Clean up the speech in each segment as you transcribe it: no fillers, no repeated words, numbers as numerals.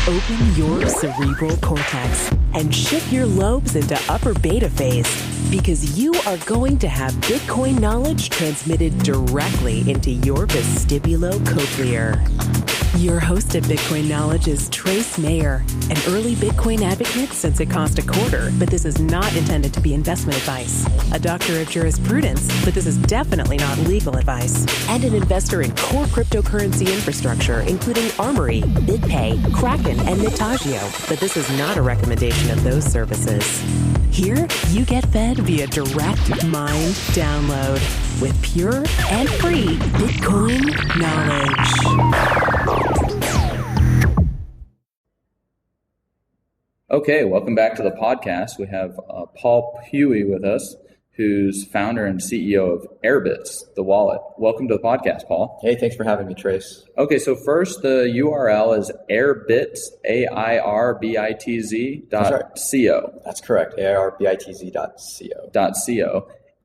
Open your cerebral cortex and shift your lobes into upper beta phase, because you are going to have Bitcoin knowledge transmitted directly into your vestibulocochlear. Your host of Bitcoin Knowledge is Trace Mayer, an early Bitcoin advocate since it cost $0.25, but this is not intended to be investment advice. A doctor of jurisprudence, but this is definitely not legal advice. And an investor in core cryptocurrency infrastructure, including Armory, BitPay, Kraken, and Nitagio, but this is not a recommendation of those services. Here, you get fed via direct mind download with pure and free Bitcoin knowledge. Okay, welcome back to the podcast. We have Paul Puey with us, who's founder and CEO of Airbitz, the wallet. Welcome to the podcast, Paul. Hey, thanks for having me, Trace. Okay, so first, the URL is Airbitz, AIRBITZ.co. That's correct, AIRBITZ.co.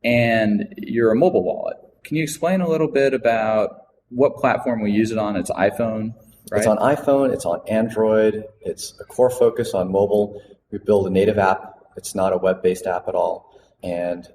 And you're a mobile wallet. Can you explain a little bit about what platform we use it on? It's iPhone, right? It's on iPhone, it's on Android, it's a core focus on mobile. We build a native app. It's not a web-based app at all. And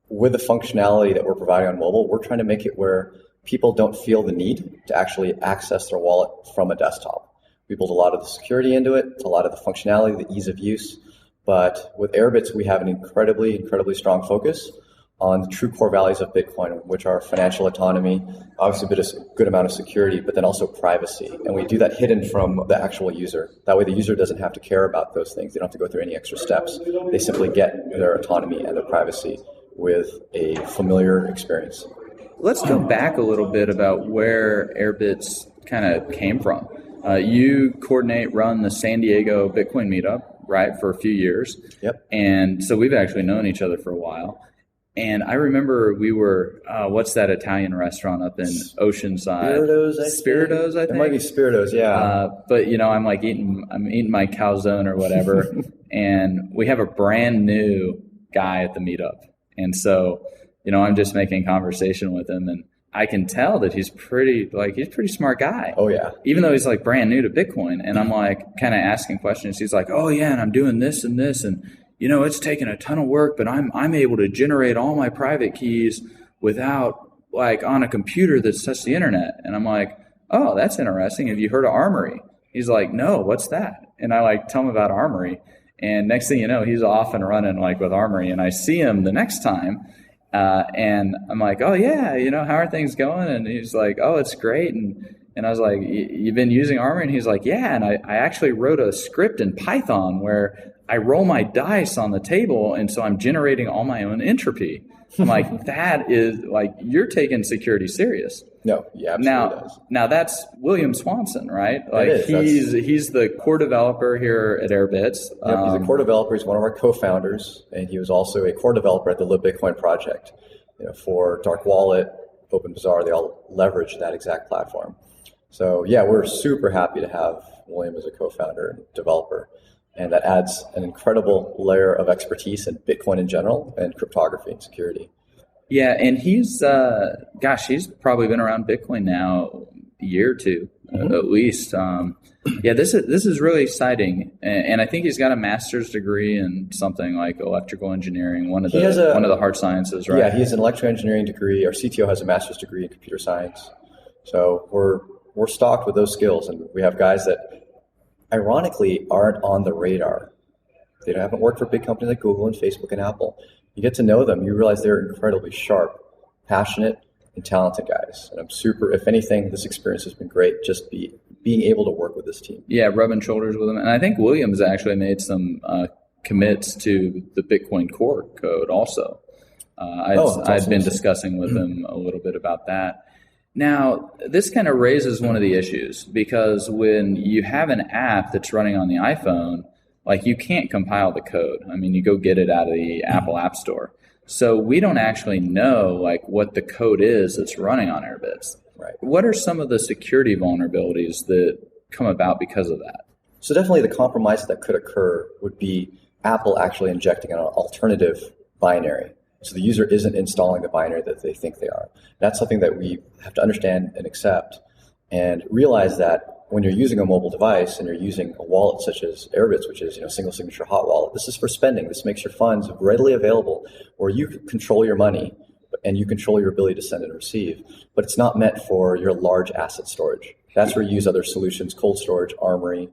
with the functionality that we're providing on mobile, we're trying to make it where people don't feel the need to actually access their wallet from a desktop. We build a lot of the security into it, a lot of the functionality, the ease of use. But with Airbitz, we have an incredibly strong focus on the true core values of Bitcoin, which are financial autonomy, obviously a good amount of security, but then also privacy. And we do that hidden from the actual user. That way the user doesn't have to care about those things. They don't have to go through any extra steps. They simply get their autonomy and their privacy with a familiar experience. Let's go back a little bit about where Airbitz kind of came from. You run the San Diego Bitcoin meetup, right, for a few years. Yep. And so we've actually known each other for a while. And I remember we were, what's that Italian restaurant up in Oceanside? Spiritos, I think. It might be Spiritos, yeah. But I'm eating my calzone or whatever, and we have a brand new guy at the meetup. And so, I'm just making conversation with him, and I can tell that he's a pretty smart guy. Oh yeah. Even though he's brand new to Bitcoin, and I'm kind of asking questions. He's like, oh yeah, and I'm doing this and this, and it's taken a ton of work, but I'm able to generate all my private keys without on a computer that's touched the internet. And I'm like, oh, that's interesting. Have you heard of Armory? He's like, no, what's that? And I tell him about Armory. And next thing you know, he's off and running with Armory. And I see him the next time. And I'm like, oh yeah, how are things going? And he's like, oh, it's great. And I was like, you've been using Armory? And he's like, yeah. And I actually wrote a script in Python where I roll my dice on the table, and so I'm generating all my own entropy. I'm like, that is you're taking security serious. No, yeah, absolutely does. Now that's William Swanson, right? It is. He's the core developer here at Airbitz. Yep, he's a core developer. He's one of our co-founders, and he was also a core developer at the LibBitcoin project. For Dark Wallet, OpenBazaar, they all leverage that exact platform. So yeah, we're super happy to have William as a co-founder and developer. And that adds an incredible layer of expertise in Bitcoin in general and cryptography and security. Yeah, and he's probably been around Bitcoin now a year or two, at least. This is really exciting, and I think he's got a master's degree in something like electrical engineering, one of the hard sciences, right? Yeah, he has an electrical engineering degree. Our CTO has a master's degree in computer science. So we're stocked with those skills, and we have guys that ironically aren't on the radar. They haven't worked for big companies like Google and Facebook and Apple. You get to know them, you realize they're incredibly sharp, passionate, and talented guys. And if anything, this experience has been great, just being able to work with this team. Yeah, rubbing shoulders with them. And I think Williams actually made some commits to the Bitcoin core code also. I'd been discussing with him a little bit about that. Now, this kind of raises one of the issues, because when you have an app that's running on the iPhone, you can't compile the code. I mean, you go get it out of the Apple App Store. So we don't actually know what the code is that's running on Airbitz. Right. What are some of the security vulnerabilities that come about because of that? So definitely the compromise that could occur would be Apple actually injecting an alternative binary. So the user isn't installing the binary that they think they are. That's something that we have to understand and accept, and realize that when you're using a mobile device and you're using a wallet such as Airbitz, which is single signature hot wallet, this is for spending. This makes your funds readily available where you control your money and you control your ability to send and receive. But it's not meant for your large asset storage. That's where you use other solutions, cold storage, Armory,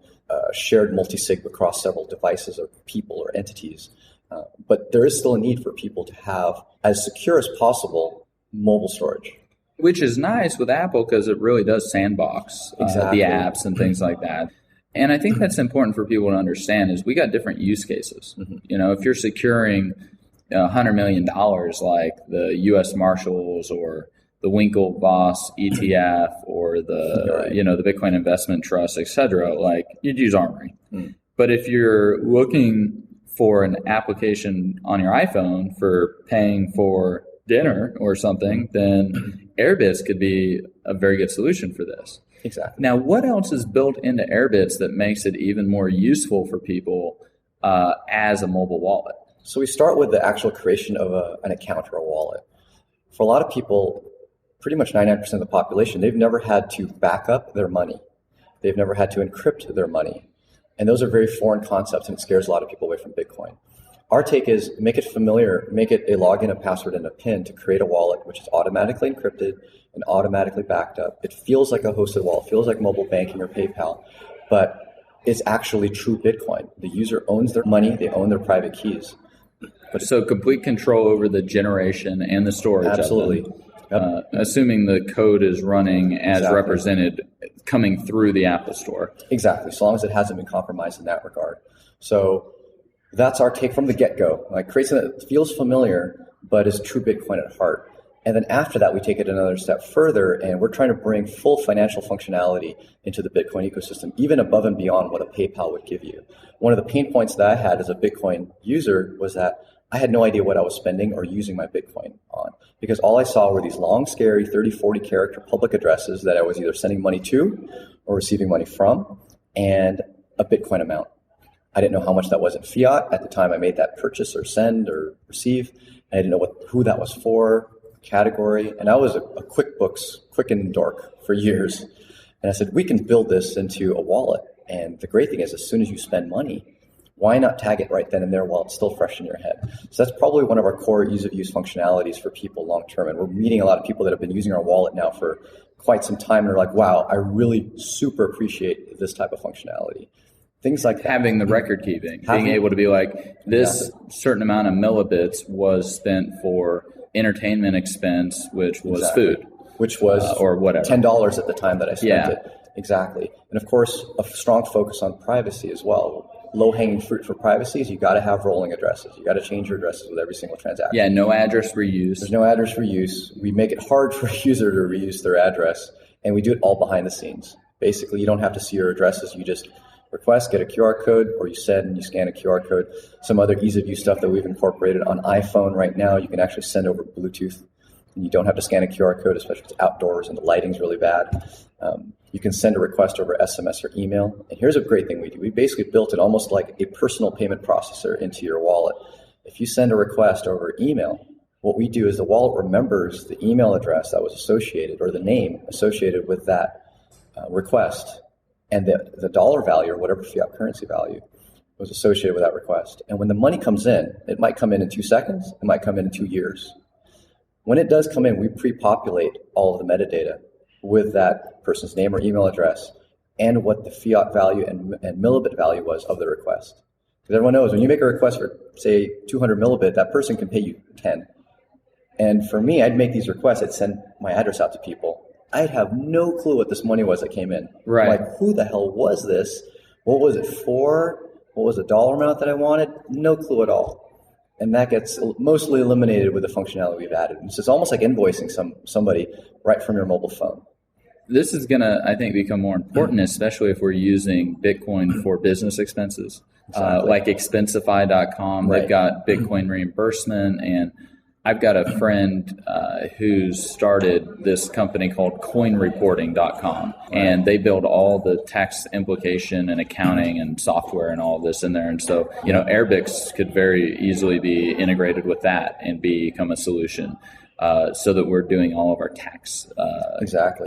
shared multi-sig across several devices or people or entities. But there is still a need for people to have, as secure as possible, mobile storage. Which is nice with Apple because it really does sandbox Exactly. the apps and things like that. And I think that's important for people to understand is we got different use cases. If you're securing $100 million like the U.S. Marshals or the Winklevoss ETF or the the Bitcoin Investment Trust, et cetera, like you'd use Armory. But if you're looking for an application on your iPhone for paying for dinner or something, then Airbitz could be a very good solution for this. Exactly. Now, what else is built into Airbitz that makes it even more useful for people as a mobile wallet? So we start with the actual creation of an account or a wallet. For a lot of people, pretty much 99% of the population, they've never had to back up their money. They've never had to encrypt their money. And those are very foreign concepts, and it scares a lot of people away from Bitcoin. Our take is make it familiar, make it a login, a password, and a PIN to create a wallet, which is automatically encrypted and automatically backed up. It feels like a hosted wallet, feels like mobile banking or PayPal, but it's actually true Bitcoin. The user owns their money, they own their private keys. So complete control over the generation and the storage. Absolutely. Of them. Assuming the code is running as represented coming through the Apple Store. Exactly, so long as it hasn't been compromised in that regard. So that's our take from the get-go. Like create something that feels familiar, but is true Bitcoin at heart. And then after that, we take it another step further, and we're trying to bring full financial functionality into the Bitcoin ecosystem, even above and beyond what a PayPal would give you. One of the pain points that I had as a Bitcoin user was that I had no idea what I was spending or using my Bitcoin on, because all I saw were these long, scary 30, 40 character public addresses that I was either sending money to or receiving money from, and a Bitcoin amount. I didn't know how much that was in fiat at the time I made that purchase or send or receive. And I didn't know who that was for, category. And I was a QuickBooks Quicken dork for years. And I said, we can build this into a wallet. And the great thing is, as soon as you spend money, why not tag it right then and there while it's still fresh in your head? So that's probably one of our core ease of use functionalities for people long term. And we're meeting a lot of people that have been using our wallet now for quite some time and are like, wow, I really super appreciate this type of functionality. Things like that. Having the record keeping, being able to be like, this certain amount of millibits was spent for entertainment expense, which was food. Which was or whatever. $10 at the time that I spent it. Exactly. And of course, a strong focus on privacy as well. Low-hanging fruit for privacy is you got to have rolling addresses. You got to change your addresses with every single transaction. Yeah, no address reuse. There's no address reuse. We make it hard for a user to reuse their address, and we do it all behind the scenes. Basically, you don't have to see your addresses. You just request, get a QR code, or you send and you scan a QR code. Some other ease-of-use stuff that we've incorporated on iPhone right now, you can actually send over Bluetooth, and you don't have to scan a QR code, especially if it's outdoors and the lighting's really bad. You can send a request over SMS or email. And here's a great thing we do. We basically built it almost like a personal payment processor into your wallet. If you send a request over email, what we do is the wallet remembers the email address that was associated or the name associated with that request and the dollar value or whatever fiat currency value was associated with that request. And when the money comes in, it might come in 2 seconds, it might come in 2 years. When it does come in, we pre-populate all of the metadata with that person's name or email address and what the fiat value and millibit value was of the request. Because everyone knows when you make a request for, say, 200 millibit, that person can pay you 10. And for me, I'd make these requests. I'd send my address out to people. I'd have no clue what this money was that came in. Right. Like, who the hell was this? What was it for? What was the dollar amount that I wanted? No clue at all. And that gets mostly eliminated with the functionality we've added. So it's almost like invoicing somebody right from your mobile phone. This is going to, I think, become more important, especially if we're using Bitcoin for business expenses. Exactly. Like Expensify.com, they've got Bitcoin reimbursement. And I've got a friend who's started this company called CoinReporting.com. And they build all the tax implication and accounting and software and all of this in there. And so, Airbitz could very easily be integrated with that and become a solution. so that we're doing all of our tax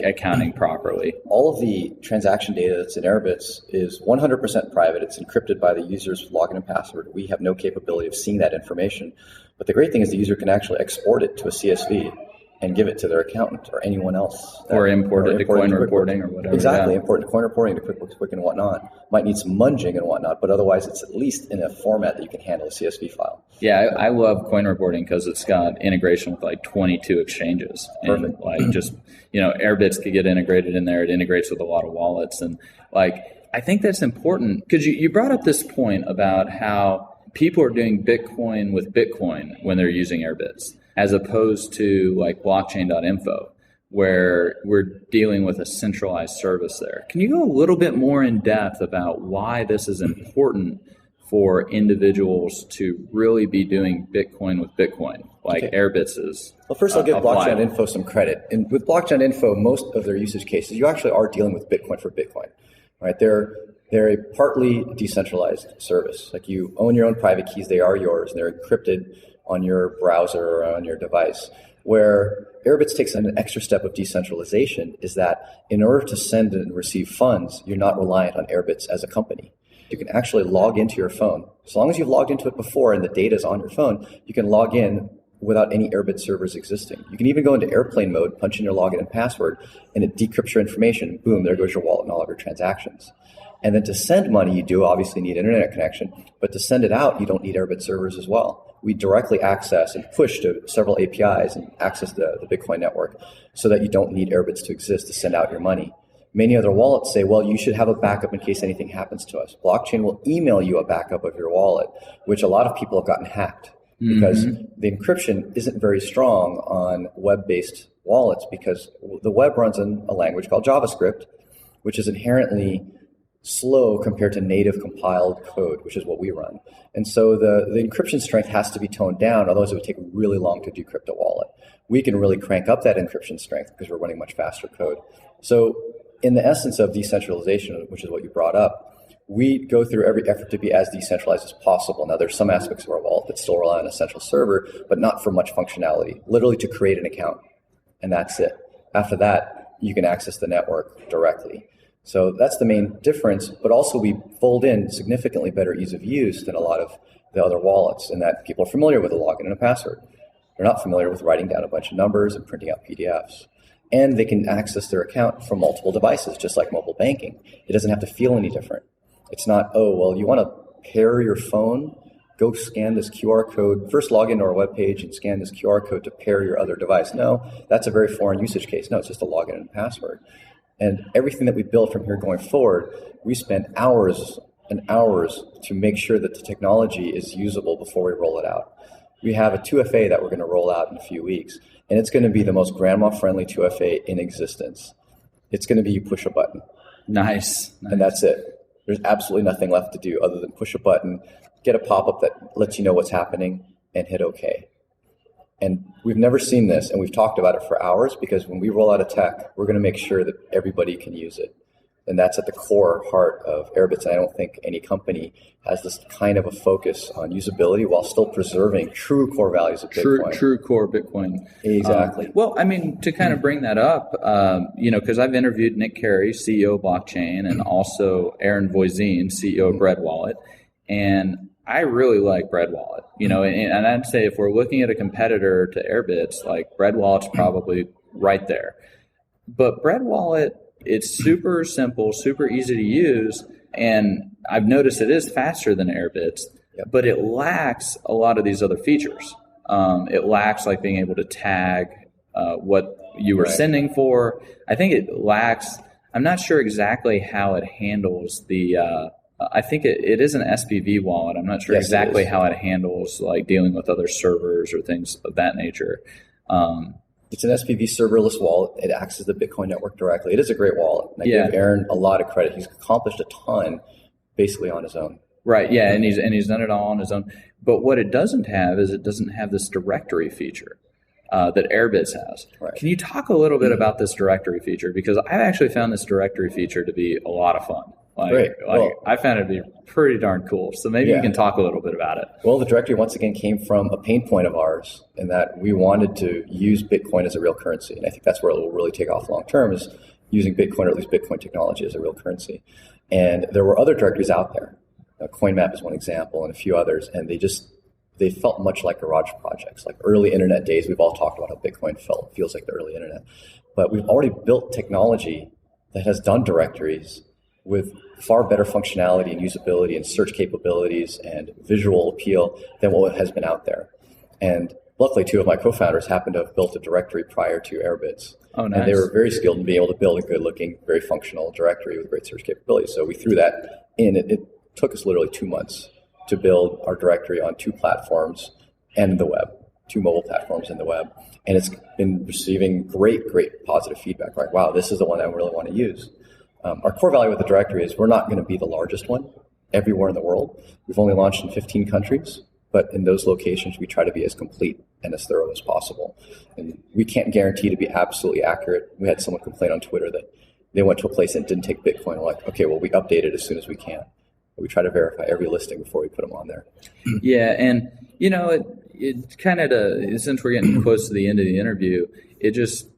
accounting properly. All of the transaction data that's in Airbitz is 100% private. It's encrypted by the user's login and password. We have no capability of seeing that information. But the great thing is the user can actually export it to a CSV and give it to their accountant or anyone else. Or import it to coin reporting or whatever. Exactly, import it to coin reporting, to QuickBooks Quick and whatnot. Might need some munging and whatnot, but otherwise it's at least in a format that you can handle a CSV file. Yeah, I love coin reporting because it's got integration with like 22 exchanges. And like just, Airbitz could get integrated in there. It integrates with a lot of wallets. And like, I think that's important because you brought up this point about how people are doing Bitcoin with Bitcoin when they're using Airbitz, as opposed to like blockchain.info, where we're dealing with a centralized service there. Can you go a little bit more in depth about why this is important for individuals to really be doing Bitcoin with Bitcoin, like Airbitz is? Well, first I'll give blockchain.info some credit. And with blockchain.info, most of their usage cases, you actually are dealing with Bitcoin for Bitcoin, right? They're a partly decentralized service. Like you own your own private keys, they are yours, and they're encrypted on your browser or on your device. Where Airbitz takes an extra step of decentralization is that in order to send and receive funds, you're not reliant on Airbitz as a company. You can actually log into your phone. As long as you've logged into it before and the data is on your phone, you can log in without any Airbitz servers existing. You can even go into airplane mode, punch in your login and password, and it decrypts your information. Boom, there goes your wallet and all of your transactions. And then to send money, you do obviously need internet connection, but to send it out, you don't need Airbitz servers as well. We directly access and push to several APIs and access the Bitcoin network so that you don't need Airbitz to exist to send out your money. Many other wallets say, well, you should have a backup in case anything happens to us. Blockchain will email you a backup of your wallet, which a lot of people have gotten hacked because the encryption isn't very strong on web-based wallets because the web runs in a language called JavaScript, which is inherently slow compared to native compiled code, which is what we run. And so the encryption strength has to be toned down, otherwise it would take really long to decrypt a wallet. We can really crank up that encryption strength because we're running much faster code. So in the essence of decentralization, which is what you brought up, we go through every effort to be as decentralized as possible. Now, there's some aspects of our wallet that still rely on a central server, but not for much functionality, literally to create an account. And that's it. After that, you can access the network directly. So that's the main difference, but also we fold in significantly better ease of use than a lot of the other wallets in that people are familiar with a login and a password. They're not familiar with writing down a bunch of numbers and printing out PDFs. And they can access their account from multiple devices, just like mobile banking. It doesn't have to feel any different. It's not, oh, well, you want to pair your phone? Go scan this QR code. First log into our webpage and scan this QR code to pair your other device. No, that's a very foreign usage case. No, it's just a login and password. And everything that we build from here going forward, we spend hours and hours to make sure that the technology is usable before we roll it out. We have a 2FA that we're going to roll out in a few weeks, and it's going to be the most grandma-friendly 2FA in existence. It's going to be you push a button. Nice. And that's it. There's absolutely nothing left to do other than push a button, get a pop-up that lets you know what's happening, and hit OK. And we've never seen this, and we've talked about it for hours because when we roll out a tech, we're going to make sure that everybody can use it. And that's at the core heart of Airbitz. And I don't think any company has this kind of a focus on usability while still preserving true core values of Bitcoin. True core Bitcoin. Exactly. Well, I mean, to kind of bring that up, because I've interviewed Nick Carey, CEO of Blockchain, and also Aaron Voisin, CEO of Bread Wallet. And I really like Bread Wallet, and I'd say if we're looking at a competitor to Airbitz, like Bread Wallet's probably right there. But Bread Wallet, it's super simple, super easy to use, and I've noticed it is faster than Airbitz, but it lacks a lot of these other features. It lacks like being able to tag what you were sending for. I think it lacks, I'm not sure exactly how it handles the I think it is an SPV wallet. I'm not sure exactly how it handles like dealing with other servers or things of that nature. It's an SPV serverless wallet. It accesses the Bitcoin network directly. It is a great wallet. And I give Aaron a lot of credit. He's accomplished a ton basically on his own. Right. Yeah. And he's done it all on his own. But what it doesn't have is it doesn't have this directory feature that Airbitz has. Right. Can you talk a little bit about this directory feature? Because I've actually found this directory feature to be a lot of fun. Great. I found it to be pretty darn cool. So maybe you can talk a little bit about it. Well, the directory once again came from a pain point of ours in that we wanted to use Bitcoin as a real currency. And I think that's where it will really take off long term, is using Bitcoin, or at least Bitcoin technology, as a real currency. And there were other directories out there. CoinMap is one example, and a few others. And they felt much like garage projects, like early internet days. We've all talked about how Bitcoin feels like the early internet. But we've already built technology that has done directories with far better functionality and usability and search capabilities and visual appeal than what has been out there. And luckily, two of my co-founders happened to have built a directory prior to Airbitz. Oh, nice. And they were very skilled in being able to build a good-looking, very functional directory with great search capabilities. So we threw that in. It took us literally 2 months to build our directory on 2 platforms and the web, 2 mobile platforms and the web. And it's been receiving great positive feedback. Right? Wow, this is the one I really want to use. Our core value with the directory is we're not going to be the largest one everywhere in the world. We've only launched in 15 countries, but in those locations, we try to be as complete and as thorough as possible. And we can't guarantee to be absolutely accurate. We had someone complain on Twitter that they went to a place and didn't take Bitcoin. We're like, okay, well, we update it as soon as we can. But we try to verify every listing before we put them on there. Yeah, and it kind of, since we're getting close to the end of the interview, it just,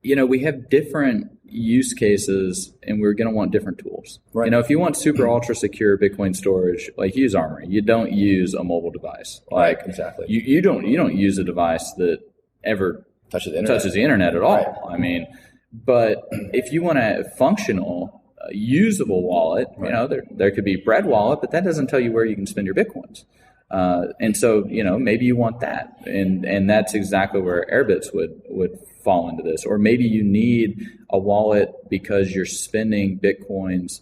we have different use cases and we're going to want different tools. Right. If you want super ultra secure Bitcoin storage, like use Armory. You don't use a mobile device. Like right, exactly. You don't use a device that ever touches the internet at all. Right. I mean, but if you want a functional, usable wallet, right. There could be Bread Wallet, but that doesn't tell you where you can spend your Bitcoins. And so, maybe you want that. And that's exactly where Airbitz would fall into this. Or maybe you need a wallet because you're spending Bitcoins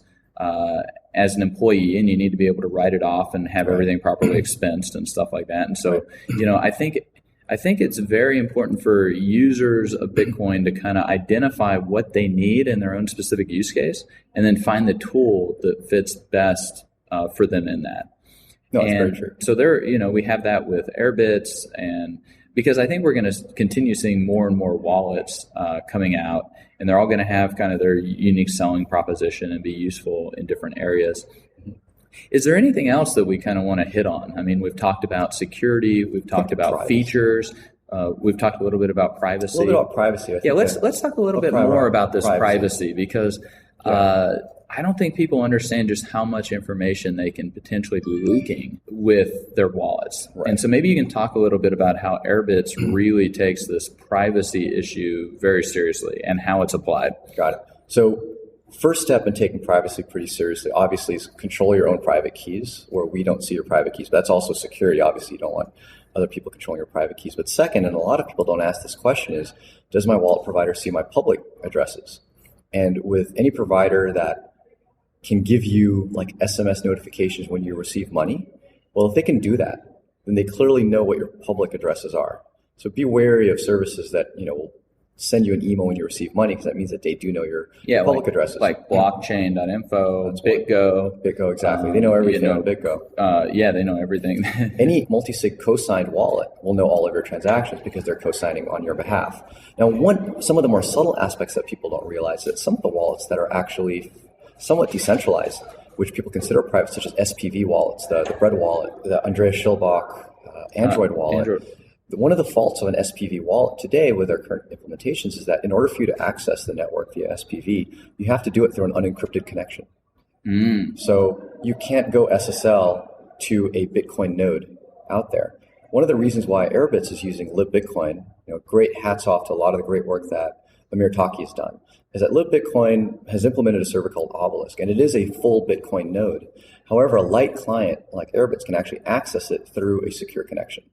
as an employee and you need to be able to write it off and have everything properly expensed and stuff like that. And so, I think it's very important for users of Bitcoin to kind of identify what they need in their own specific use case and then find the tool that fits best for them in that. No, that's very true. So we have that with Airbitz, and because I think we're going to continue seeing more and more wallets coming out, and they're all going to have kind of their unique selling proposition and be useful in different areas. Is there anything else that we kind of want to hit on? I mean, we've talked about security, we've talked about features, we've talked a little bit about privacy. A little bit about privacy. Let's talk a little bit more about this privacy because I don't think people understand just how much information they can potentially be leaking with their wallets. Right. And so maybe you can talk a little bit about how Airbitz really takes this privacy issue very seriously and how it's applied. Got it. So first step in taking privacy pretty seriously, obviously, is control your own private keys, where we don't see your private keys. But that's also security. Obviously, you don't want other people controlling your private keys. But second, and a lot of people don't ask this question, is does my wallet provider see my public addresses? And with any provider that can give you like SMS notifications when you receive money, well, if they can do that, then they clearly know what your public addresses are. So be wary of services that will send you an email when you receive money, because that means that they do know your public addresses. Like blockchain.info, BitGo. BitGo, exactly. They know everything on BitGo. They know everything. Any multi-sig co-signed wallet will know all of your transactions because they're co-signing on your behalf. Now, some of the more subtle aspects that people don't realize is that some of the wallets that are actually somewhat decentralized, which people consider private, such as SPV wallets, the Bread Wallet, the Andreas Schillbach Android wallet. Android. One of the faults of an SPV wallet today with our current implementations is that in order for you to access the network via SPV, you have to do it through an unencrypted connection. So you can't go SSL to a Bitcoin node out there. One of the reasons why Airbitz is using LibBitcoin, great hats off to a lot of the great work that Amir Taki has done, is that LibBitcoin has implemented a server called Obelisk, and it is a full Bitcoin node. However, a light client like Airbitz can actually access it through a secure connection.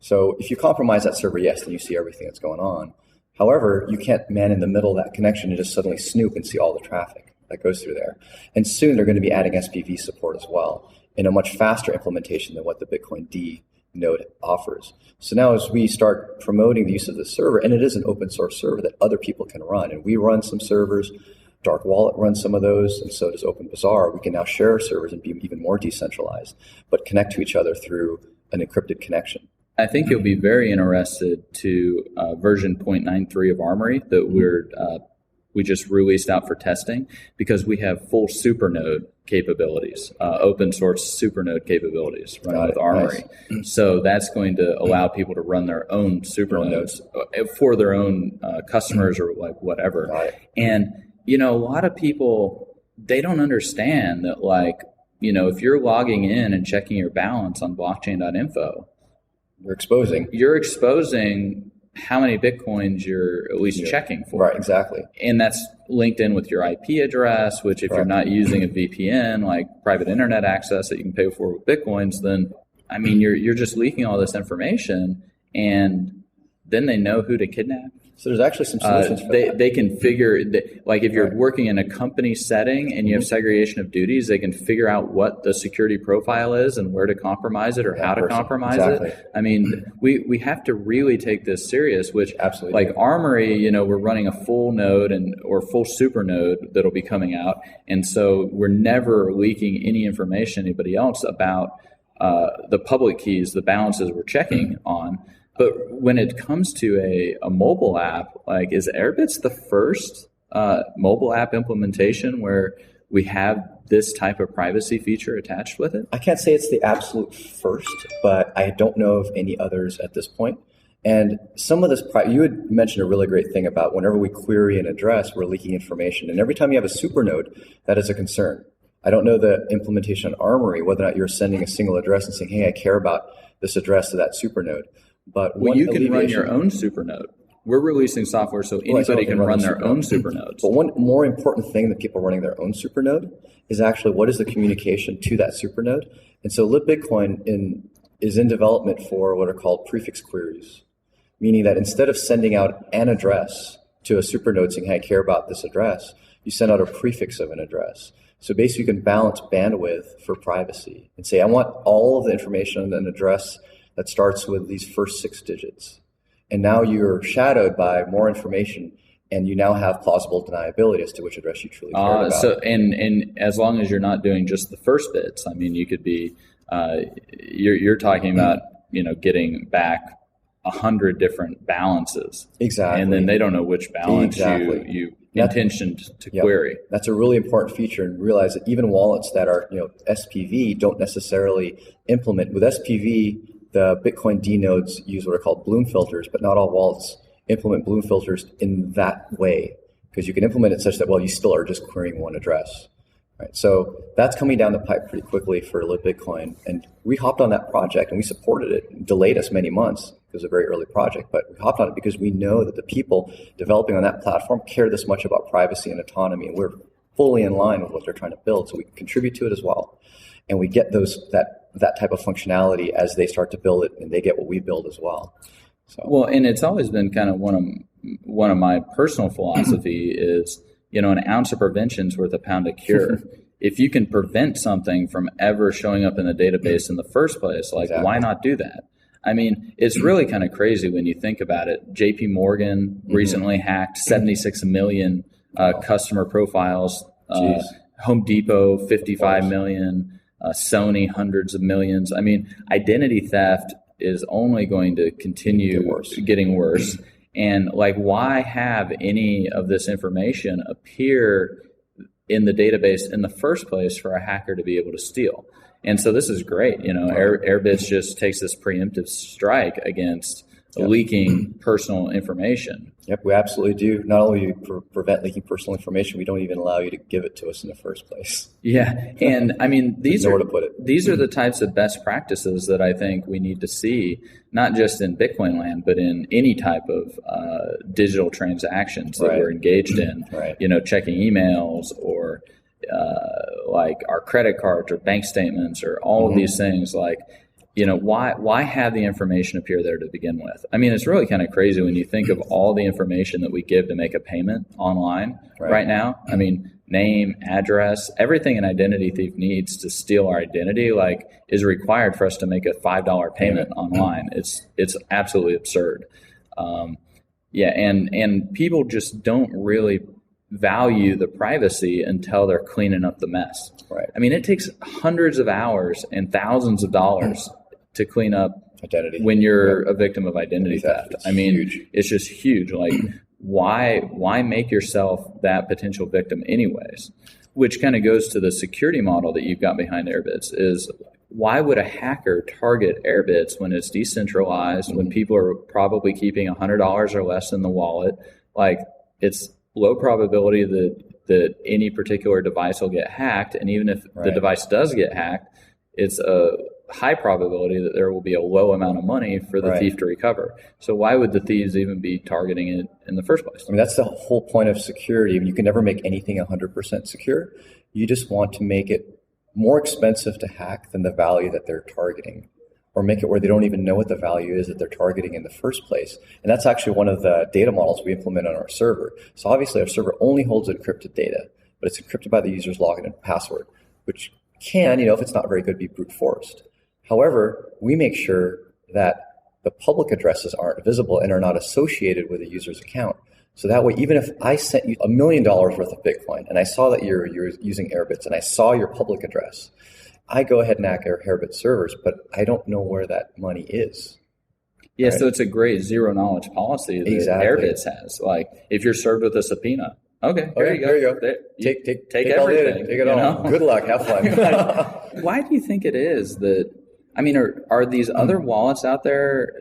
So if you compromise that server, yes, then you see everything that's going on. However, you can't man in the middle of that connection and just suddenly snoop and see all the traffic that goes through there. And soon they're going to be adding SPV support as well in a much faster implementation than what the Bitcoin D node offers. So now as we start promoting the use of the server, and it is an open source server that other people can run, and we run some servers, Dark Wallet runs some of those, and so does OpenBazaar. We can now share servers and be even more decentralized, but connect to each other through an encrypted connection. I think you'll be very interested to version 0.93 of Armory that we're we just released out for testing because we have full supernode capabilities, open source supernode capabilities running with Armory. Nice. So that's going to allow people to run their own supernodes for their own customers or like whatever. And, you know, a lot of people, they don't understand that, like, you know, if you're logging in and checking your balance on blockchain.info, you're exposing how many Bitcoins you're at least checking for. Right, exactly. And that's linked in with your IP address, which if you're not using a VPN, like private internet access that you can pay for with Bitcoins, then, I mean, you're just leaking all this information, and then they know who to kidnap. So there's actually some solutions for that. They can figure, like if you're working in a company setting and you have segregation of duties, they can figure out what the security profile is and where to compromise it or how to compromise it. I mean, we have to really take this serious, which like Armory, you know, we're running a full node or full super node that'll be coming out. And so we're never leaking any information to anybody else about the public keys, the balances we're checking on. But when it comes to a mobile app, like, is Airbitz the first mobile app implementation where we have this type of privacy feature attached with it? I can't say it's the absolute first, but I don't know of any others at this point. And some of this, you had mentioned a really great thing about whenever we query an address, we're leaking information. And every time you have a supernode, that is a concern. I don't know the implementation on Armory, whether or not you're sending a single address and saying, hey, I care about this address to that supernode. But you can run your own supernode. We're releasing software so anybody can run their own supernodes. But one more important thing that people running their own supernode is actually what is the communication to that supernode. And so LibBitcoin is in development for what are called prefix queries, meaning that instead of sending out an address to a supernode saying, hey, I care about this address, you send out a prefix of an address. So basically you can balance bandwidth for privacy and say, I want all of the information on an address that starts with these first 6 digits. And now you're shadowed by more information, and you now have plausible deniability as to which address you truly care about. So, and as long as you're not doing just the first bits, I mean, you could be, you're talking about, you know, getting back 100 different balances. Exactly. And then they don't know which balance you intentioned to query. That's a really important feature, and realize that even wallets that are, you know, SPV don't necessarily implement. With SPV, the Bitcoin D nodes use what are called Bloom filters, but not all wallets implement Bloom filters in that way, because you can implement it such that, well, you still are just querying one address. Right? So that's coming down the pipe pretty quickly for LibBitcoin. And we hopped on that project and we supported it. It delayed us many months. It was a very early project, but we hopped on it because we know that the people developing on that platform care this much about privacy and autonomy. And we're fully in line with what they're trying to build. So we can contribute to it as well. And we get that type of functionality as they start to build it, and they get what we build as well. So. Well, and it's always been kind of one of my personal philosophy is, you know, an ounce of prevention is worth a pound of cure. If you can prevent something from ever showing up in the database in the first place, like, why not do that? I mean, it's really kind of crazy when you think about it. JP Morgan recently hacked 76 million customer profiles. Home Depot, 55 million. Sony, hundreds of millions. I mean, identity theft is only going to continue getting worse. And like, why have any of this information appear in the database in the first place for a hacker to be able to steal? And so this is great. You know, Airbitz just takes this preemptive strike against leaking personal information. Yep, we absolutely do. Not only do we prevent leaking personal information, we don't even allow you to give it to us in the first place. Yeah, and I mean, these are the types of best practices that I think we need to see, not just in Bitcoin land, but in any type of digital transactions that we're engaged in. You know, checking emails or like our credit cards or bank statements or all of these things. Like, you know, why have the information appear there to begin with? I mean, it's really kind of crazy when you think of all the information that we give to make a payment online right now. I mean, name, address, everything an identity thief needs to steal our identity, like, is required for us to make a $5 payment online. It's absolutely absurd. And people just don't really value the privacy until they're cleaning up the mess. I mean, it takes hundreds of hours and thousands of dollars to clean up identity when you're a victim of identity theft. I mean, huge. It's just huge. Like, why make yourself that potential victim anyways? Which kind of goes to the security model that you've got behind Airbitz is, why would a hacker target Airbitz when it's decentralized, when people are probably keeping $100 or less in the wallet? Like, it's low probability that any particular device will get hacked. And even if the device does get hacked, it's a high probability that there will be a low amount of money for the thief to recover. So why would the thieves even be targeting it in the first place? I mean, that's the whole point of security. You can never make anything 100% secure. You just want to make it more expensive to hack than the value that they're targeting, or make it where they don't even know what the value is that they're targeting in the first place. And that's actually one of the data models we implement on our server. So obviously our server only holds encrypted data, but it's encrypted by the user's login and password, which can, if it's not very good, be brute forced. However, we make sure that the public addresses aren't visible and are not associated with a user's account. So that way, even if I sent you $1 million worth of Bitcoin and I saw that you're using Airbitz and I saw your public address, I go ahead and hack Airbitz servers, but I don't know where that money is. Yeah, right? So it's a great zero knowledge policy that Airbitz has. Like, if you're served with a subpoena, okay, there you go. Take everything. Take it all. Good luck. Have fun. Why do you think it is that? I mean, are these other wallets out there?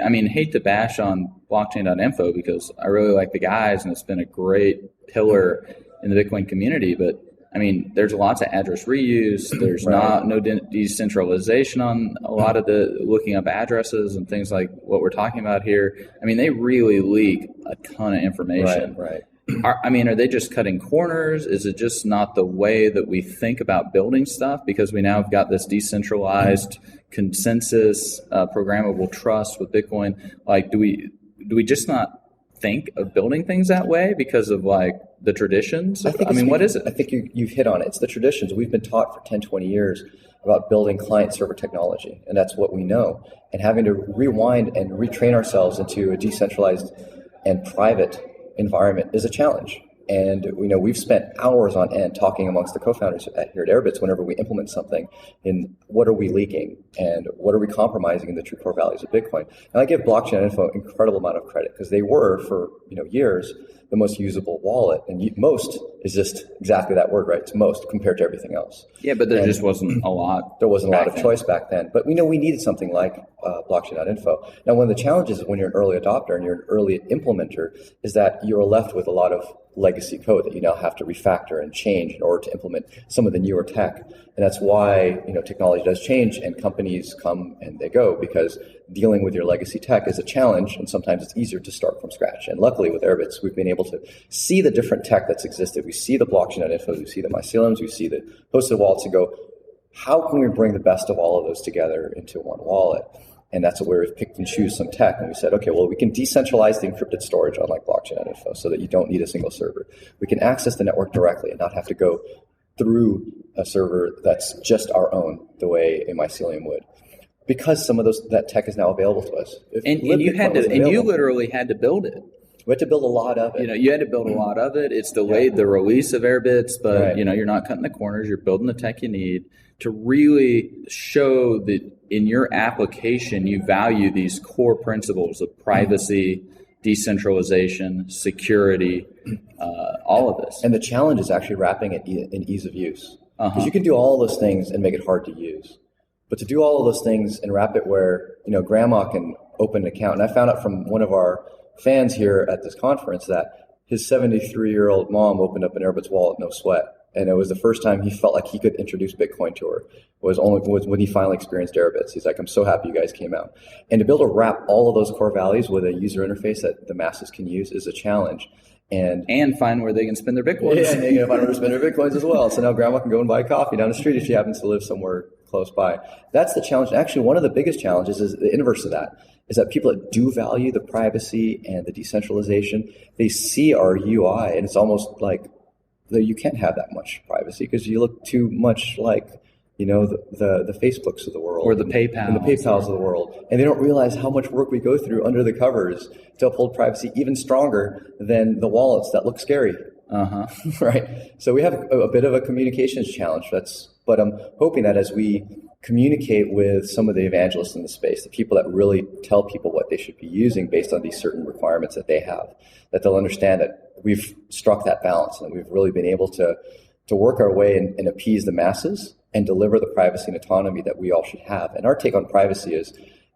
I mean, hate to bash on blockchain.info because I really like the guys and it's been a great pillar in the Bitcoin community. But I mean, there's lots of address reuse. There's no decentralization on a lot of the looking up addresses and things like what we're talking about here. I mean, they really leak a ton of information. Right. Are they just cutting corners? Is it just not the way that we think about building stuff? Because we now have got this decentralized consensus, programmable trust with Bitcoin. Like, do we just not think of building things that way because of like the traditions? What is it? I think you've hit on it. It's the traditions. We've been taught for 10, 20 years about building client server technology, and that's what we know. And having to rewind and retrain ourselves into a decentralized and private environment is a challenge. And we've spent hours on end talking amongst the co-founders here at Airbitz whenever we implement something in what are we leaking and what are we compromising in the true core values of Bitcoin. And I give blockchain.info an incredible amount of credit because they were for years the most usable wallet, and most is just exactly that word, right? It's most compared to everything else. Yeah, but there just wasn't a lot. There wasn't a lot of choice back then, but we needed something like blockchain.info. Now, one of the challenges when you're an early adopter and you're an early implementer is that you're left with a lot of legacy code that you now have to refactor and change in order to implement some of the newer tech. And that's why, technology does change and companies come and they go, because dealing with your legacy tech is a challenge, and sometimes it's easier to start from scratch. And luckily with Airbitz, we've been able to see the different tech that's existed. We see the blockchain.info, we see the myceliums, we see the hosted wallets, and go, how can we bring the best of all of those together into one wallet? And that's where we've picked and choose some tech. And we said, okay, well, we can decentralize the encrypted storage on like blockchain.info so that you don't need a single server. We can access the network directly and not have to go through a server that's just our own, the way a mycelium would. Because some of that tech is now available to us. And you literally had to build it. We had to build a lot of it. You had to build a lot of it. It's delayed the release of Airbitz, but you're not cutting the corners. You're building the tech you need to really show that in your application you value these core principles of privacy, decentralization, security, all of this. And the challenge is actually wrapping it in ease of use. Because you can do all those things and make it hard to use. But to do all of those things and wrap it where, grandma can open an account. And I found out from one of our fans here at this conference that his 73-year-old mom opened up an Airbitz wallet, no sweat. And it was the first time he felt like he could introduce Bitcoin to her was when he finally experienced Airbitz. He's like, I'm so happy you guys came out. And to be able to wrap all of those core values with a user interface that the masses can use is a challenge. And find where they can spend their Bitcoins. Yeah, and they can find where to spend their Bitcoins as well. So now grandma can go and buy coffee down the street if she happens to live somewhere close by. That's the challenge. Actually, one of the biggest challenges is the inverse of that, is that people that do value the privacy and the decentralization, they see our UI and it's almost like you can't have that much privacy because you look too much like, the Facebooks of the world. Or the PayPals. And the PayPals of the world. And they don't realize how much work we go through under the covers to uphold privacy even stronger than the wallets that look scary. Right? So we have a bit of a communications challenge. But I'm hoping that as we communicate with some of the evangelists in the space, the people that really tell people what they should be using based on these certain requirements that they have, that they'll understand that we've struck that balance and we've really been able to work our way and appease the masses and deliver the privacy and autonomy that we all should have. And our take on privacy is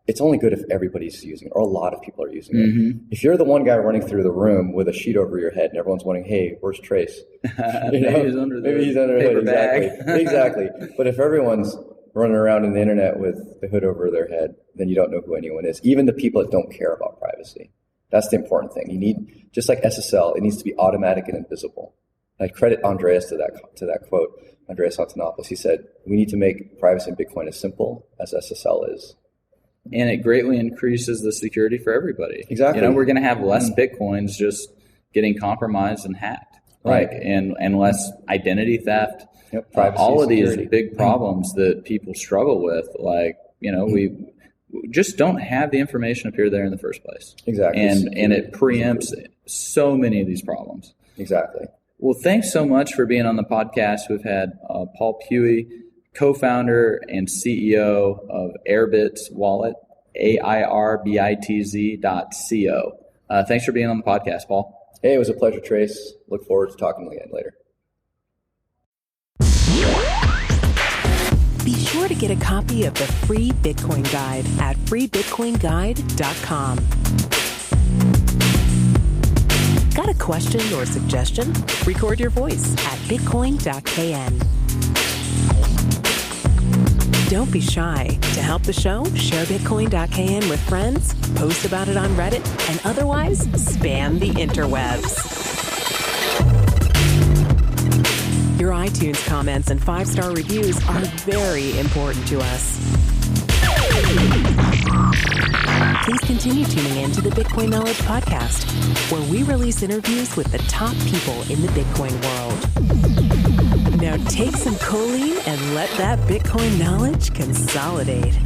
it's only good if everybody's using it, or a lot of people are using it. If you're the one guy running through the room with a sheet over your head and everyone's wondering, hey, where's Trace? Maybe he's under the paper hood. Bag. Exactly. But if everyone's running around in the internet with the hood over their head, then you don't know who anyone is, even the people that don't care about privacy. That's the important thing. You need, just like SSL, it needs to be automatic and invisible. I credit Andreas to that quote, Andreas Antonopoulos. He said, we need to make privacy in Bitcoin as simple as SSL is. And it greatly increases the security for everybody. Exactly. We're going to have less Bitcoins just getting compromised and hacked. Right. And less identity theft. Yep. Privacy, all of security. These big problems that people struggle with, we just don't have the information appear there in the first place. Exactly. And it preempts so many of these problems. Exactly. Well, thanks so much for being on the podcast. We've had Paul Puey, co-founder and CEO of Airbitz Wallet, AIRBITZ.co. Thanks for being on the podcast, Paul. Hey, it was a pleasure, Trace. Look forward to talking again later. Be sure to get a copy of the free Bitcoin Guide at freebitcoinguide.com. Got a question or suggestion? Record your voice at bitcoin.kn. Don't be shy. To help the show, share bitcoin.kn with friends, post about it on Reddit, and otherwise spam the interwebs. Your iTunes comments and 5-star reviews are very important to us. Please continue tuning in to the Bitcoin Knowledge Podcast, where we release interviews with the top people in the Bitcoin world. Now take some choline and let that Bitcoin knowledge consolidate.